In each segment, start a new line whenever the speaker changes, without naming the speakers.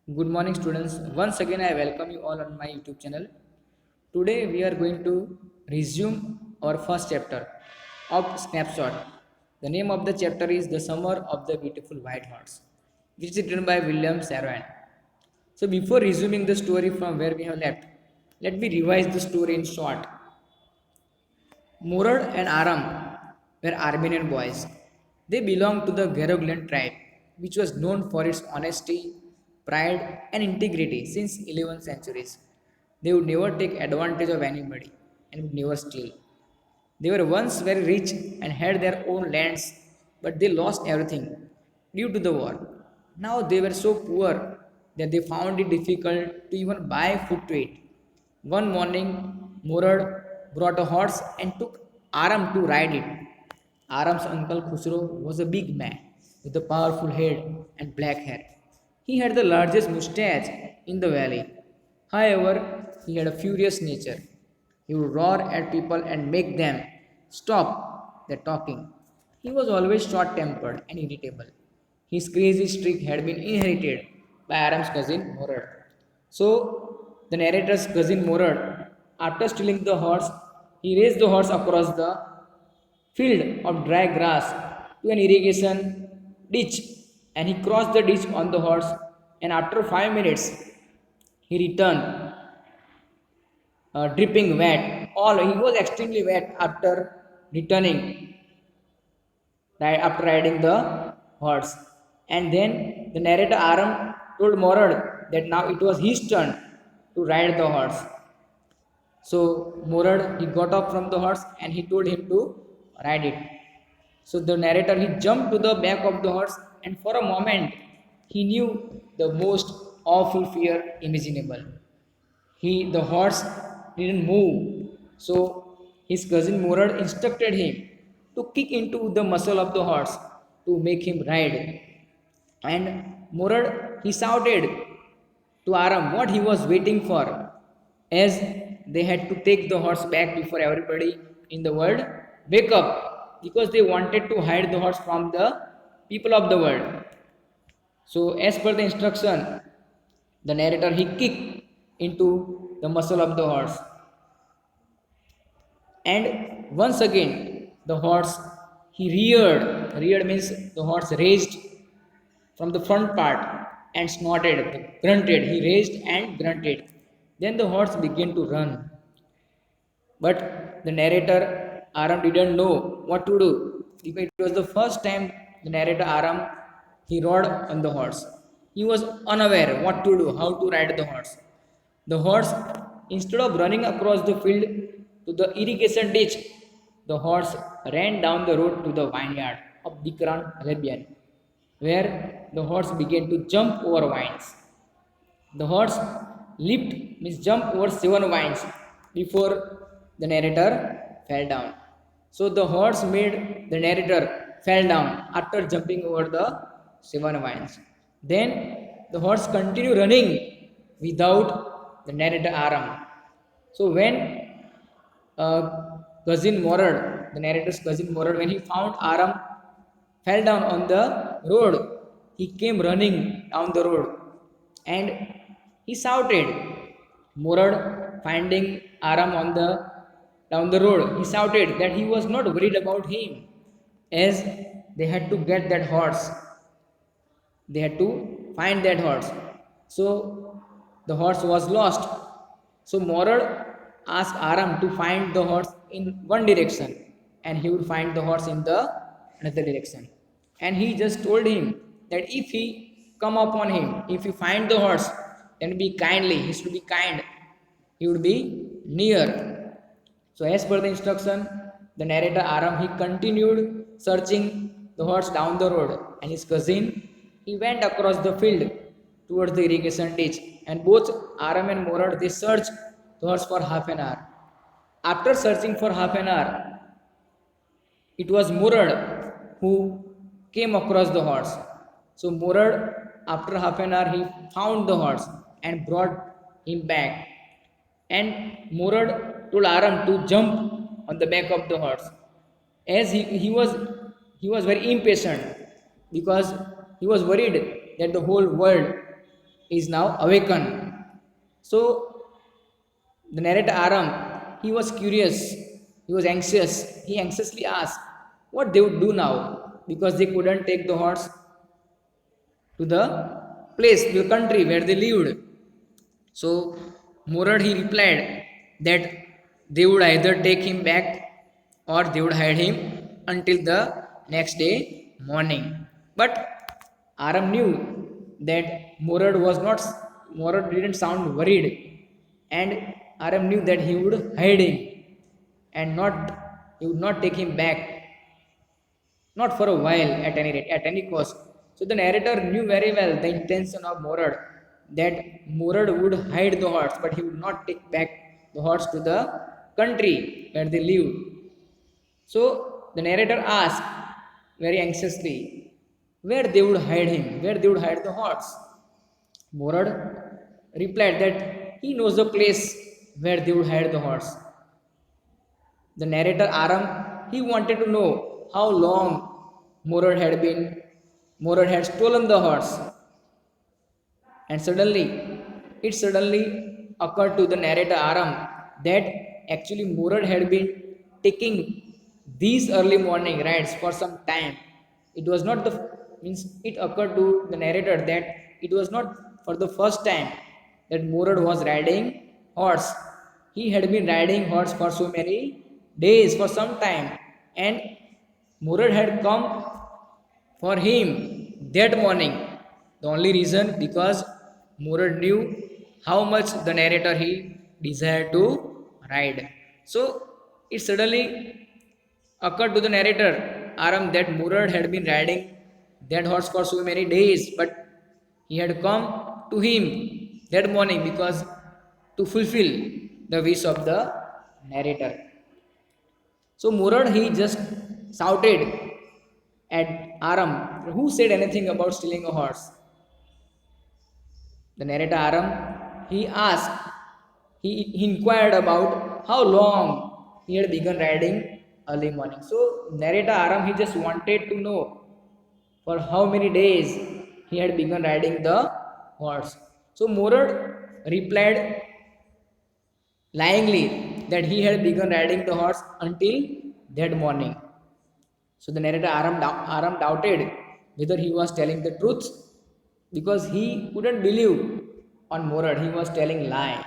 Good morning, students. Once again, I welcome you all on my YouTube channel. Today, we are going to resume our first chapter of Snapshot. The name of the chapter is The Summer of the Beautiful White Horse, which is written by William Saroyan. So, before resuming the story from where we have left, let me revise the story in short. Murad and Aram were Armenian boys. They belonged to the Geroglian tribe, which was known for its honesty, pride, and integrity since 11th centuries. They would never take advantage of anybody and would never steal. They were once very rich and had their own lands, but they lost everything due to the war. Now they were so poor that they found it difficult to even buy food to eat. One morning, Murad brought a horse and took Aram to ride it. Aram's uncle Khusro was a big man with a powerful head and black hair. He had the largest mustache in the valley. However, he had a furious nature. He would roar at people and make them stop their talking. He was always short tempered and irritable. His crazy streak had been inherited by Aram's cousin Murad. So, the narrator's cousin Murad, after stealing the horse, he raced the horse across the field of dry grass to an irrigation ditch, and he crossed the ditch on the horse, and after 5 minutes he returned dripping wet. All he was extremely wet after returning, right after riding the horse. And then the narrator Aram told Morad that now it was his turn to ride the horse. So Morad he got up from the horse and he told him to ride it. So the narrator he jumped to the back of the horse, and for a moment he knew the most awful fear imaginable. The horse didn't move. So his cousin Murad instructed him to kick into the muscle of the horse to make him ride. And Murad he shouted to Aram what he was waiting for, as they had to take the horse back before everybody in the world wake up, because they wanted to hide the horse from the people of the world. So as per the instruction, the narrator he kicked into the muscle of the horse, and once again the horse he reared. Reared means the horse raised from the front part and snorted, grunted. He raised and grunted. Then the horse began to run. But the narrator Aram didn't know what to do, because it was the first time the narrator Aram he rode on the horse. He was unaware what to do, how to ride the horse. The horse, instead of running across the field to the irrigation ditch, the horse ran down the road to the vineyard of Bikran Arabian, where the horse began to jump over vines. The horse leaped, means jumped over 7 vines before the narrator fell down. So the horse made the narrator fell down after jumping over the 7 vines. Then the horse continued running without the narrator Aram. So when cousin Morad, the narrator's cousin Morad, when he found Aram fell down on the road, he came running down the road and he shouted. Murad, finding Aram on the down the road, he shouted that he was not worried about him, as they had to get that horse. They had to find that horse. So the horse was lost. So Murad asked Aram to find the horse in one direction, and he would find the horse in the another direction. And he just told him that if he come upon him, if he find the horse, then be kindly, he should be kind, he would be near. So as per the instruction, the narrator Aram he continued searching the horse down the road, and his cousin he went across the field towards the irrigation ditch, and both Aram and Murad they searched the horse for half an hour. After searching for half an hour, it was Murad who came across the horse. So Murad, after half an hour, he found the horse and brought him back. And Murad told Aram to jump on the back of the horse, as he was very impatient, because he was worried that the whole world is now awakened. So the narrator Aram, he was curious, he was anxious. He anxiously asked what they would do now because they couldn't take the horse to the place, to the country where they lived. So Murad he replied that they would either take him back or they would hide him until the next day morning. But Aram knew that Murad didn't sound worried, and Aram knew that he would hide him and not he would not take him back, not for a while at any rate, at any cost. So the narrator knew very well the intention of Murad, that Murad would hide the horse, but he would not take back the horse to the country where they lived. So the narrator asked very anxiously where they would hide him, where they would hide the horse. Murad replied that he knows the place where they would hide the horse. The narrator Aram, he wanted to know how long Murad had stolen the horse. And it suddenly occurred to the narrator Aram that actually Murad had been taking these early morning rides for some time. It was not the means it occurred to the narrator that it was not for the first time that Murad was riding horse. He had been riding horse for so many days, for some time, and Murad had come for him that morning. The only reason because Murad knew how much the narrator he desired to ride. So it suddenly occurred to the narrator Aram that Murad had been riding that horse for so many days, but he had come to him that morning because to fulfill the wish of the narrator. So Murad he just shouted at Aram, who said anything about stealing a horse. The narrator Aram, he inquired about how long he had begun riding early morning. So narrator Aram, he just wanted to know for how many days he had begun riding the horse. So Murad replied lyingly that he had begun riding the horse until that morning. So the narrator Aram doubted whether he was telling the truth because he couldn't believe on Murad. He was telling lie.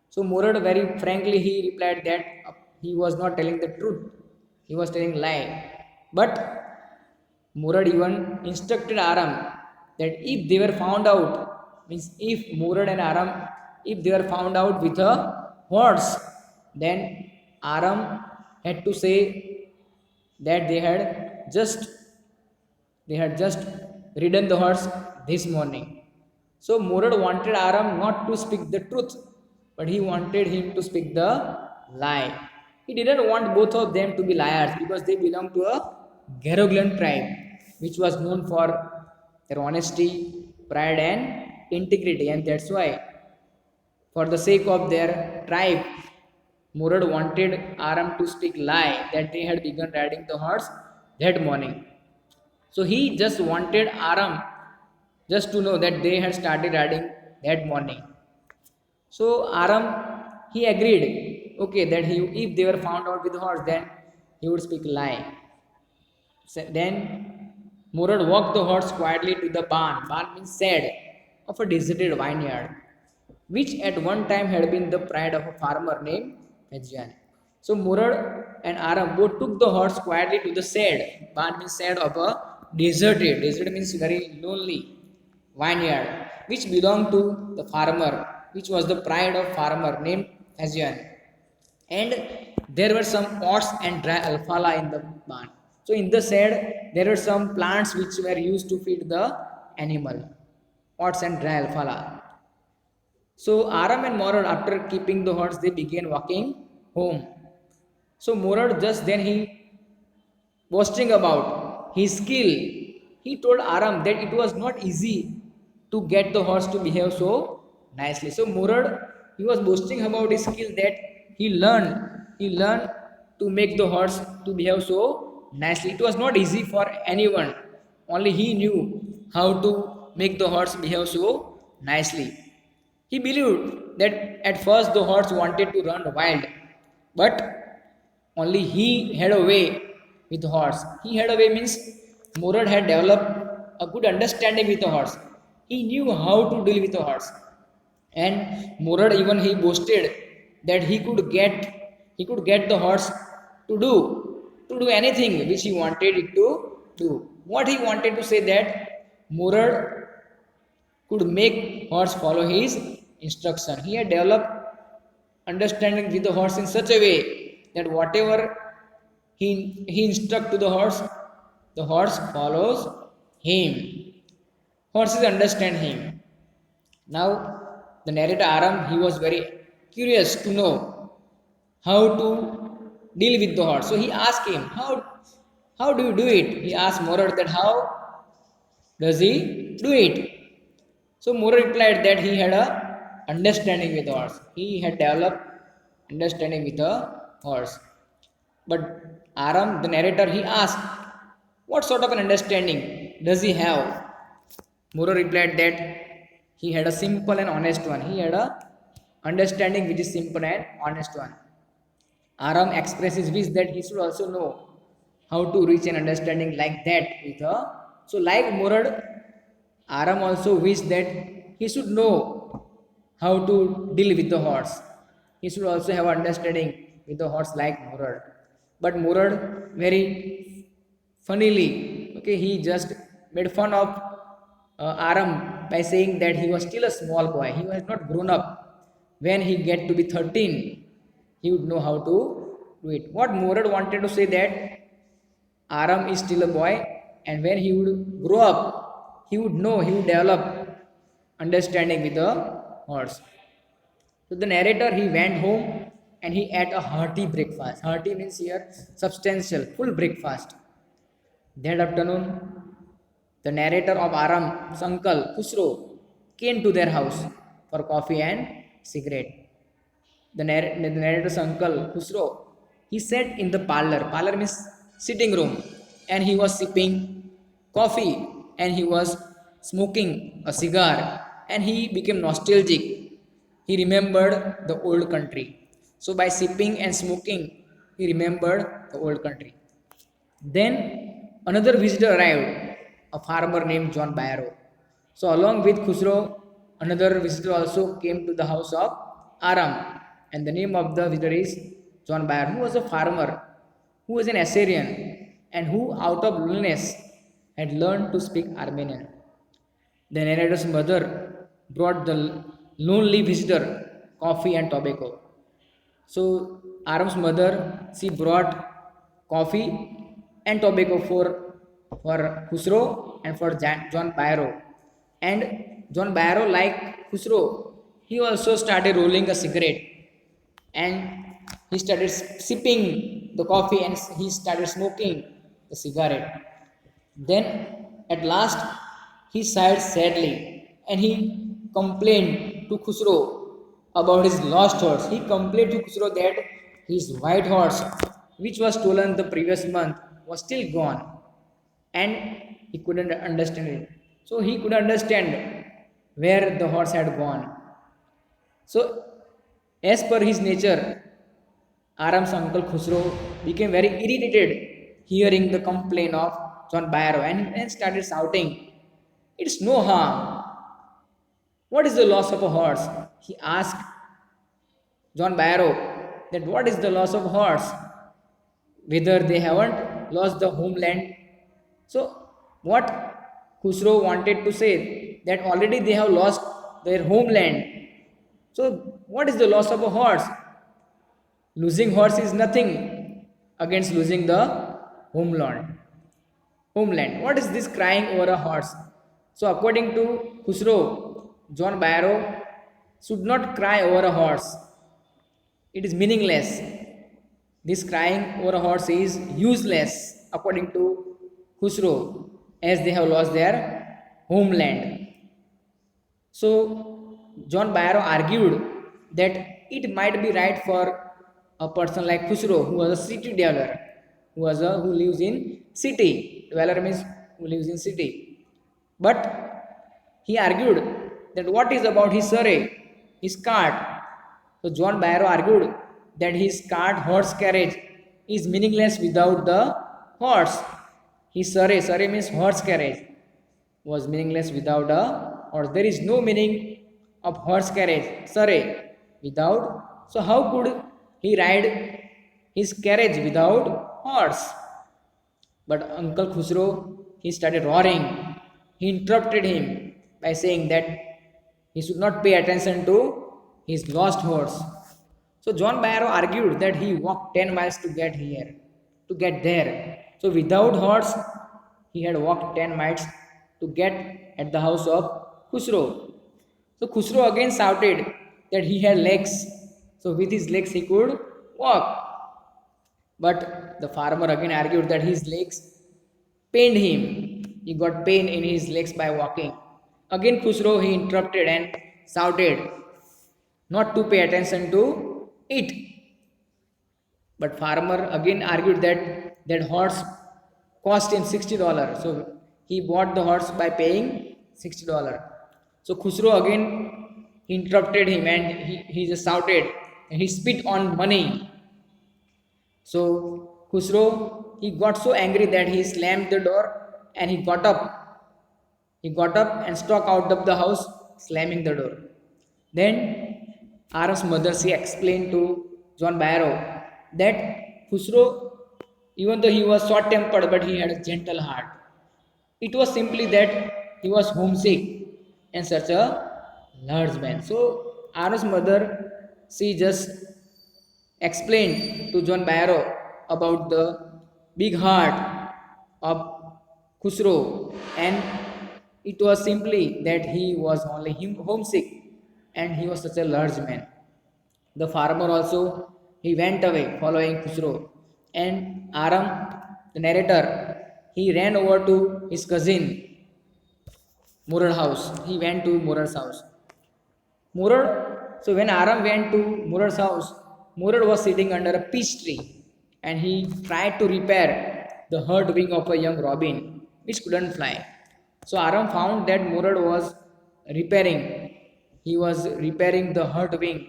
So Murad very frankly he replied that he was not telling the truth. He was telling lie. But Murad even instructed Aram that if they were found out, means if Murad and Aram, if they were found out with a horse, then Aram had to say that they had just ridden the horse this morning. So Murad wanted Aram not to speak the truth, but he wanted him to speak the lie. He didn't want both of them to be liars because they belong to a Garoglan tribe, which was known for their honesty, pride, and integrity, and that's why, for the sake of their tribe, Murad wanted Aram to speak lie that they had begun riding the horse that morning. So he just wanted Aram just to know that they had started riding that morning. So Aram he agreed, okay, that he if they were found out with the horse, then he would speak lie. So then Murad walked the horse quietly to the barn. Barn means shed of a deserted vineyard, which at one time had been the pride of a farmer named Hezjan. So Murad and Aram both took the horse quietly to the shed. Barn means shed of a deserted. Desert means very lonely vineyard, which belonged to the farmer, which was the pride of farmer named Hezjan. And there were some oats and dry alfalfa in the barn. So in the shed, there were some plants which were used to feed the animal, oats and dry alfalfa. So Aram and Murad, after keeping the horse, they began walking home. So Murad just then he boasting about his skill. He told Aram that it was not easy to get the horse to behave so nicely. So Murad he was boasting about his skill that he learned to make the horse to behave so nicely. It was not easy for anyone. Only he knew how to make the horse behave so nicely. He believed that at first the horse wanted to run wild, but only he had a way with the horse. He had a way means Murad had developed a good understanding with the horse. He knew how to deal with the horse. And Murad even he boasted that he could get the horse to do anything which he wanted it to do. What he wanted to say that Murad could make horse follow his instruction. He had developed understanding with the horse in such a way that whatever he instruct to the horse follows him. Horses understand him. Now the narrator Aram he was very curious to know how to deal with the horse. So he asked him, how do you do it? He asked Morad that how does he do it? So Murray replied that he had a understanding with the horse. He had developed understanding with the horse. But Aram, the narrator, he asked, what sort of an understanding does he have? Murray replied that he had a simple and honest one. He had a understanding which is simple and honest one. Aram expressed his wish that he should also know how to reach an understanding like that with her. So, like Murad, Aram also wished that he should know how to deal with the horse. He should also have understanding with the horse like Murad. But Murad very funnily, okay, he just made fun of Aram by saying that he was still a small boy. He was not grown up. When he get to be 13, he would know how to do it. What Murad wanted to say that Aram is still a boy, and when he would grow up, he would know, he would develop understanding with the horse. So the narrator he went home and he ate a hearty breakfast. Hearty means here substantial, full breakfast. That afternoon, the narrator of Aram's uncle Khusro came to their house for coffee and cigarette. The narrator's uncle Khusro, he sat in the parlor. Parlor means sitting room, and he was sipping coffee and he was smoking a cigar, and he became nostalgic. He remembered the old country. So by sipping and smoking, he remembered the old country. Then another visitor arrived, a farmer named John Barrow. So along with Khusro, another visitor also came to the house of Aram, and the name of the visitor is John Barrow, who was a farmer, who was an Assyrian, and who out of loneliness had learned to speak Armenian. The narrator's mother brought the lonely visitor coffee and tobacco. So Aram's mother she brought coffee and tobacco for Khusro and for John Barrow. And John Barrow, like Khusro, he also started rolling a cigarette, and he started sipping the coffee and he started smoking the cigarette. Then at last he sighed sadly and he complained to Khusro about his lost horse. He complained to Khusro that his white horse, which was stolen the previous month, was still gone, and he couldn't understand it. So he could understand where the horse had gone. So, as per his nature, Aram's uncle Khusro became very irritated hearing the complaint of John Barrow and started shouting, it's no harm. What is the loss of a horse? He asked John Barrow that what is the loss of a horse? Whether they haven't lost the homeland. So, what Khusro wanted to say that already they have lost their homeland. So, what is the loss of a horse? Losing horse is nothing against losing the homeland. Homeland. What is this crying over a horse? So, according to Khusro, John Barrow should not cry over a horse. It is meaningless. This crying over a horse is useless, according to Khusro, as they have lost their homeland. So, John Barrow argued that it might be right for a person like Khusro, who was a city dweller, who lives in city. Dweller means who lives in city. But he argued that what is about his surrey, his cart. So John Barrow argued that his cart horse carriage is meaningless without the horse. His surrey means horse carriage, was meaningless without a horse. There is no meaning of horse carriage, surrey, without. So how could he ride his carriage without horse? But Uncle Khusro, he started roaring. He interrupted him by saying that he should not pay attention to his lost horse. So John Barrow argued that he walked 10 miles to get here, to get there. So without horse, he had walked 10 miles to get at the house of Khusro. So Khusro again shouted that he had legs. So with his legs he could walk. But the farmer again argued that his legs pained him. He got pain in his legs by walking. Again Khusro he interrupted and shouted not to pay attention to it. But farmer again argued that that horse cost him $60. So he bought the horse by paying $60. So Khusro again interrupted him and he just shouted and he spit on money. So Khusro he got so angry that he slammed the door and he got up. He got up and stalked out of the house, slamming the door. Then Aram's mother she explained to John Barrow that Khusro, even though he was short tempered, but he had a gentle heart. It was simply that he was homesick and such a large man. So Aram's mother she just explained to John Barrow about the big heart of Khusro, and it was simply that he was only homesick and he was such a large man. The farmer also he went away following Khusro, and Aram, the narrator, he ran over to his cousin Murad house. He went to Murad's house. Murad, so when Aram went to Murad's house, Murad was sitting under a peach tree and he tried to repair the hurt wing of a young robin which couldn't fly. So Aram found that Murad was repairing. He was repairing the hurt wing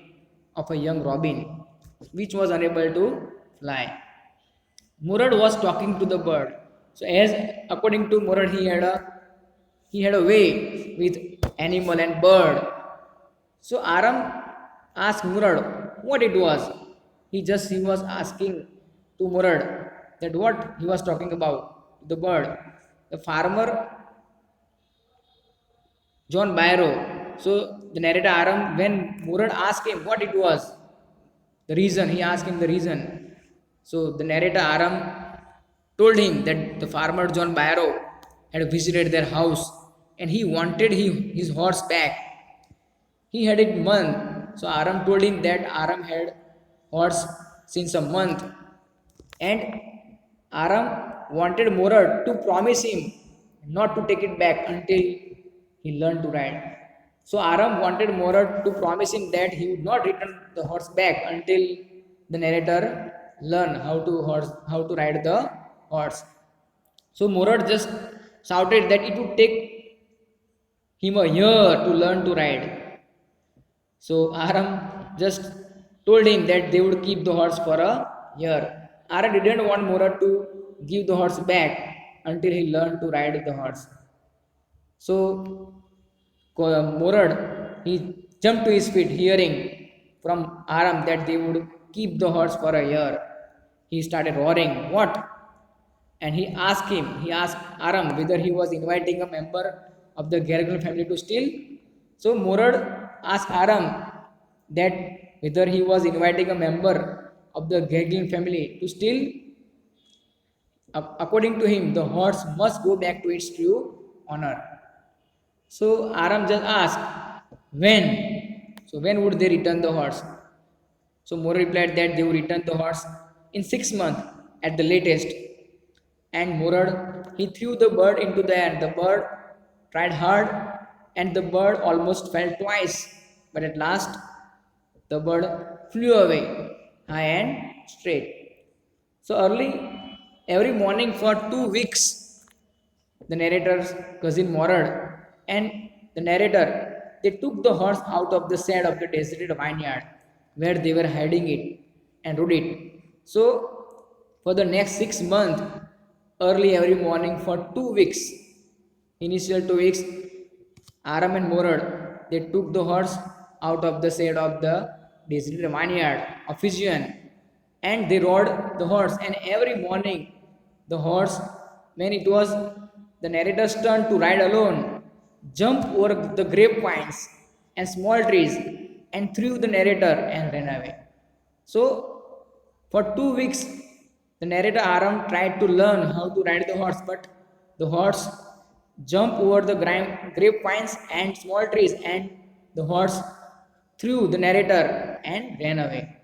of a young robin which was unable to fly. Murad was talking to the bird. So as according to Murad he had a way with animal and bird. So Aram asked Murad what it was. He was asking to Murad that what he was talking about, the bird. The farmer John Barrow. So the narrator Aram, when Murad asked him what it was, the reason, he asked him the reason. So the narrator Aram told him that the farmer John Barrow had visited their house and he wanted his horse back. He had it month. So Aram told him that Aram had horse since a month. And Aram wanted Murad to promise him not to take it back until he learned to ride. So Aram wanted Murad to promise him that he would not return the horse back until the narrator learn how to ride the horse. So Murad just shouted that it would take him a year to learn to ride. So Aram just told him that they would keep the horse for a year. Aram didn't want Murad to give the horse back until he learned to ride the horse. So Murad he jumped to his feet, hearing from Aram that they would keep the horse for a year. He started roaring, "What?" And he asked Aram whether he was inviting a member of the Gergel family to steal. So Murad asked Aram that whether he was inviting a member of the Gergel family to steal. According to him, the horse must go back to its true honor. So Aram just asked, when? So when would they return the horse? So Murad replied that they would return the horse in 6 months at the latest. And Murad he threw the bird into the air. The bird tried hard and the bird almost fell twice. But at last the bird flew away high and straight. So every morning for 2 weeks, the narrator's cousin Murad and the narrator they took the horse out of the shed of the deserted vineyard where they were hiding it and rode it. So, for the next 6 months, early every morning for 2 weeks, initial 2 weeks, Aram and Morad, they took the horse out of the shade of the deserted vineyard of Physian, and they rode the horse. And every morning, the horse, when it was the narrator's turn to ride alone, jumped over the grapevines and small trees and threw the narrator and ran away. So, for 2 weeks, the narrator Aram tried to learn how to ride the horse, but the horse jumped over the grapevines and small trees, and the horse threw the narrator and ran away.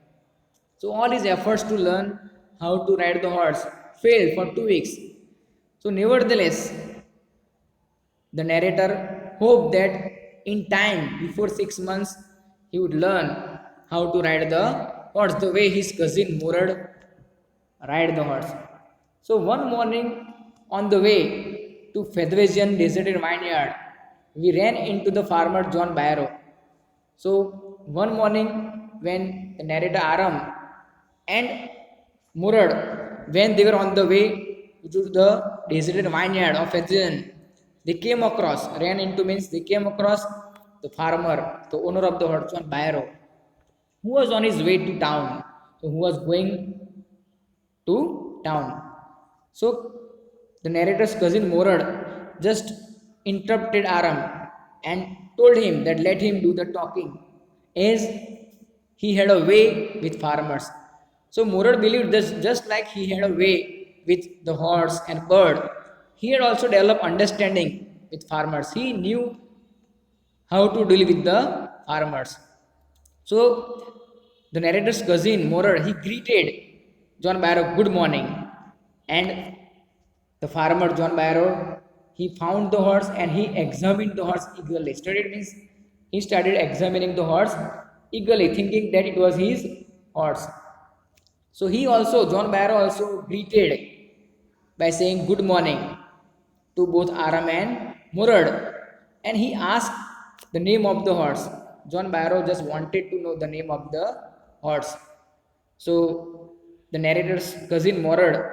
So, all his efforts to learn how to ride the horse failed for 2 weeks. So, nevertheless, the narrator hoped that in time, before 6 months, he would learn how to ride the horse the way his cousin Murad ride the horse. So one morning on the way to Fedvesian deserted vineyard, we ran into the farmer John Barrow. So one morning when the narrator Aram and Murad, when they were on the way to the deserted vineyard of Fedvesian, they came across, ran into means they came across the farmer, the owner of the horse, John Barrow, who was on his way to town. So who was going to town. So the narrator's cousin Morad just interrupted Aram and told him that let him do the talking as he had a way with farmers. So Morad believed that just like he had a way with the horse and bird, he had also developed understanding with farmers. He knew how to deal with the farmers. So the narrator's cousin Morad, he greeted John Barrow good morning, and the farmer John Barrow, he found the horse and he examined the horse eagerly. Studied means he started examining the horse eagerly, thinking that it was his horse. So he also, John Barrow also greeted by saying good morning to both Aram and Murad, and he asked the name of the horse. John Barrow just wanted to know the name of the horse. So the narrator's cousin Morad,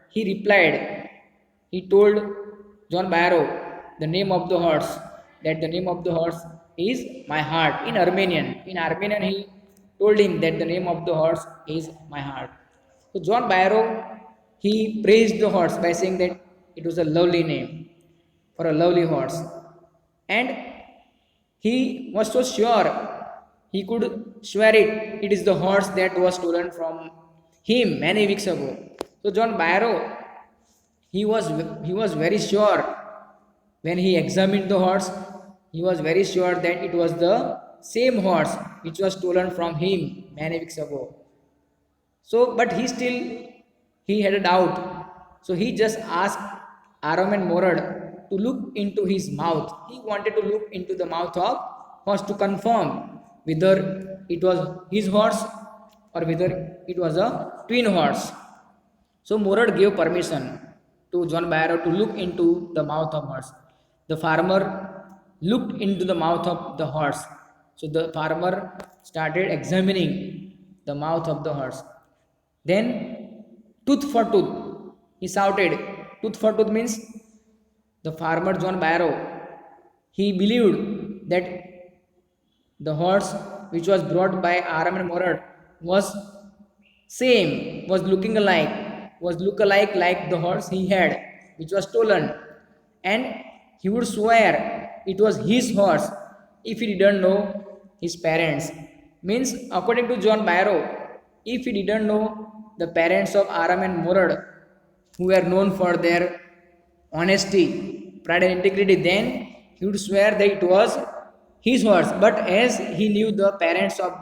he replied, he told John Barrow the name of the horse, that the name of the horse is my heart in Armenian. In Armenian, he told him that the name of the horse is my heart. So John Barrow, he praised the horse by saying that it was a lovely name for a lovely horse. And he was so sure he could swear it is the horse that was stolen from him many weeks ago. So John Barrow, he was very sure when he examined the horse, he was very sure that it was the same horse which was stolen from him many weeks ago. So, but he had a doubt. So he just asked Aram and Morad to look into his mouth. He wanted to look into the mouth of horse to confirm whether it was his horse or whether it was a twin horse. So Morad gave permission to John Barrow to look into the mouth of horse. The farmer looked into the mouth of the horse. So the farmer started examining the mouth of the horse. Then, tooth for tooth, he shouted. Tooth for tooth means the farmer John Barrow, he believed that the horse which was brought by Aram and Morad was same, was looking alike, was look alike like the horse he had, which was stolen. And he would swear it was his horse if he didn't know his parents. Means, according to John Barrow, if he didn't know the parents of Aram and Morad, who were known for their honesty, pride and integrity, then he would swear that it was his horse. But as he knew the parents of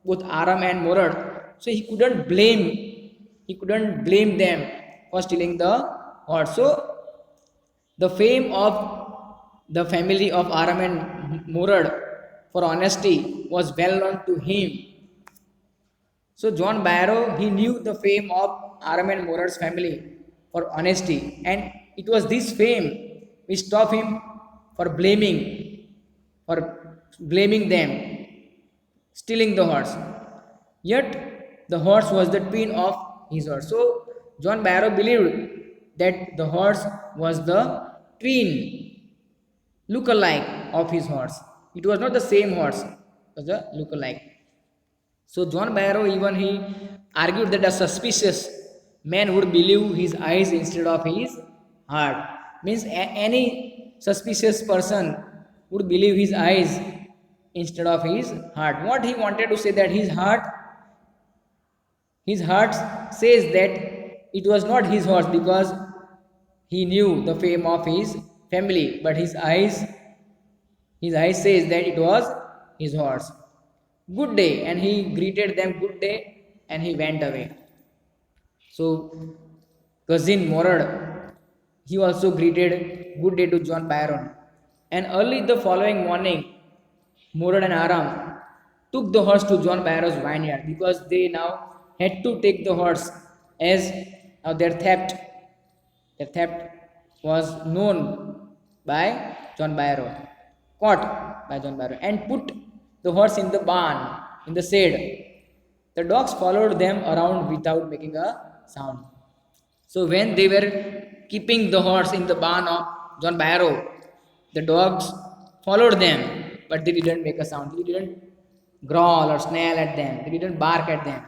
both Aram and Morad, so he couldn't blame them for stealing the horse. So the fame of the family of Aram and Morad for honesty was well known to him. So John Barrow, he knew the fame of Aram and Morad's family for honesty, and it was this fame which stopped him for blaming, for blaming them, stealing the horse. Yet the horse was the twin of his horse. So John Barrow believed that the horse was the twin, look-alike of his horse. It was not the same horse, it was the look-alike. So John Barrow even he argued that a suspicious man would believe his eyes instead of his heart. Means any suspicious person would believe his eyes instead of his heart. What he wanted to say that his heart says that it was not his horse because he knew the fame of his family, but his eyes says that it was his horse. Good day, and he greeted them good day, and he went away. So cousin Morad, he also greeted good day to John Byron. And early the following morning, Morad and Aram took the horse to John Barrow's vineyard because they now had to take the horse as their theft was known by John Barrow, caught by John Barrow, and put the horse in the barn, in the shed. The dogs followed them around without making a sound. So when they were keeping the horse in the barn of John Barrow, the dogs followed them, but they didn't make a sound. They didn't growl or snarl at them. They didn't bark at them.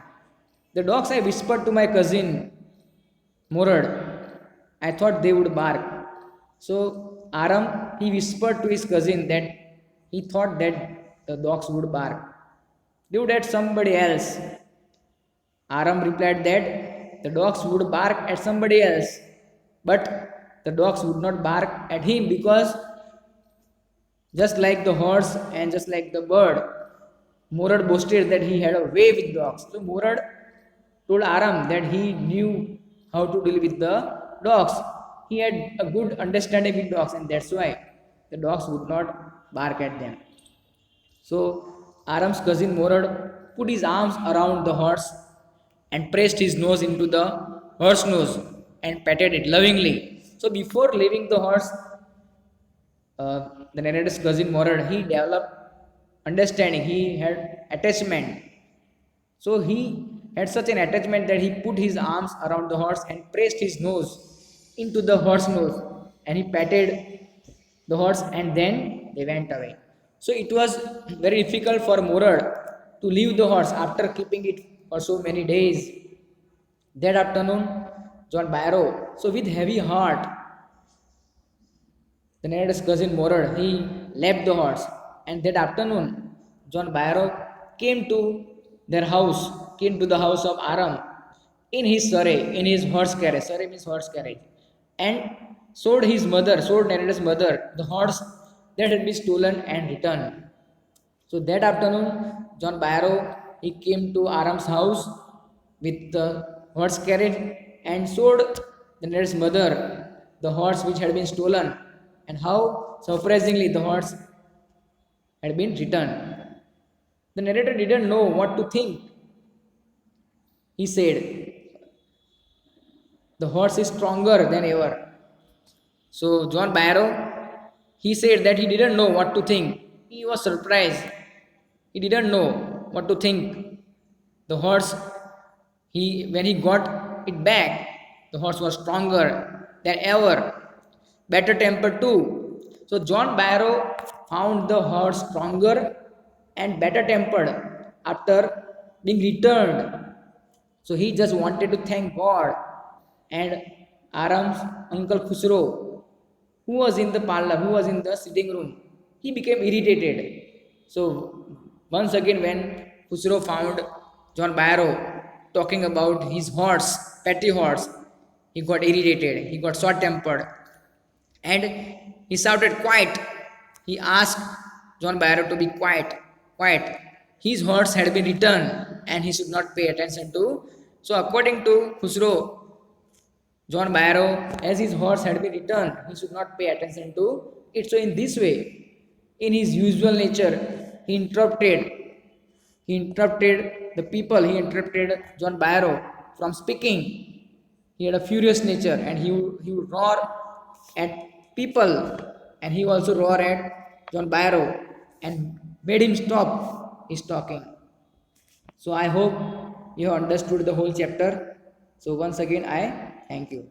The dogs, I whispered to my cousin Murad. I thought they would bark. So Aram, he whispered to his cousin that he thought that the dogs would bark. They would at somebody else. Aram replied that the dogs would bark at somebody else, but the dogs would not bark at him because just like the horse and just like the bird, Murad boasted that he had a way with dogs. So Murad told Aram that he knew how to deal with the dogs. He had a good understanding with dogs, and that's why the dogs would not bark at them. So Aram's cousin Morad put his arms around the horse and pressed his nose into the horse nose and patted it lovingly. So before leaving the horse, the narrator's cousin Morad, he developed understanding. He had attachment. So he had such an attachment that he put his arms around the horse and pressed his nose into the horse nose, and he patted the horse, and then they went away. So it was very difficult for Murad to leave the horse after keeping it for so many days. That afternoon, John Barrow, so with heavy heart, the narrator's cousin Murad, he left the horse, and that afternoon, John Barrow came to their house, came to the house of Aram in his surrey, in his horse carriage. Surrey means horse carriage, and sold narrator's mother, the horse that had been stolen and returned. So that afternoon, John Barrow he came to Aram's house with the horse carriage and showed the narrator's mother the horse which had been stolen, and how surprisingly the horse had been returned. The narrator didn't know what to think. He said, the horse is stronger than ever. So John Barrow, he said that he didn't know what to think. He was surprised. He didn't know what to think. The horse, when he got it back, the horse was stronger than ever, better tempered too. So John Barrow found the horse stronger and better tempered after being returned. So he just wanted to thank God. And Aram's uncle Khusro, who was in the parlor, who was in the sitting room, he became irritated. So once again, when Khusro found John Barrow talking about his horse, petty horse, he got irritated, he got short tempered, and he shouted, "Quiet!" He asked John Barrow to be quiet, quiet. His horse had been returned and he should not pay attention to. So, according to Khusro, John Barrow, as his horse had been returned, he should not pay attention to it. So, in this way, in his usual nature, he interrupted the people, he interrupted John Barrow from speaking. He had a furious nature, and he would roar at people, and he also roar at John Barrow, and made him stop his talking. So I hope you have understood the whole chapter. So once again, I thank you.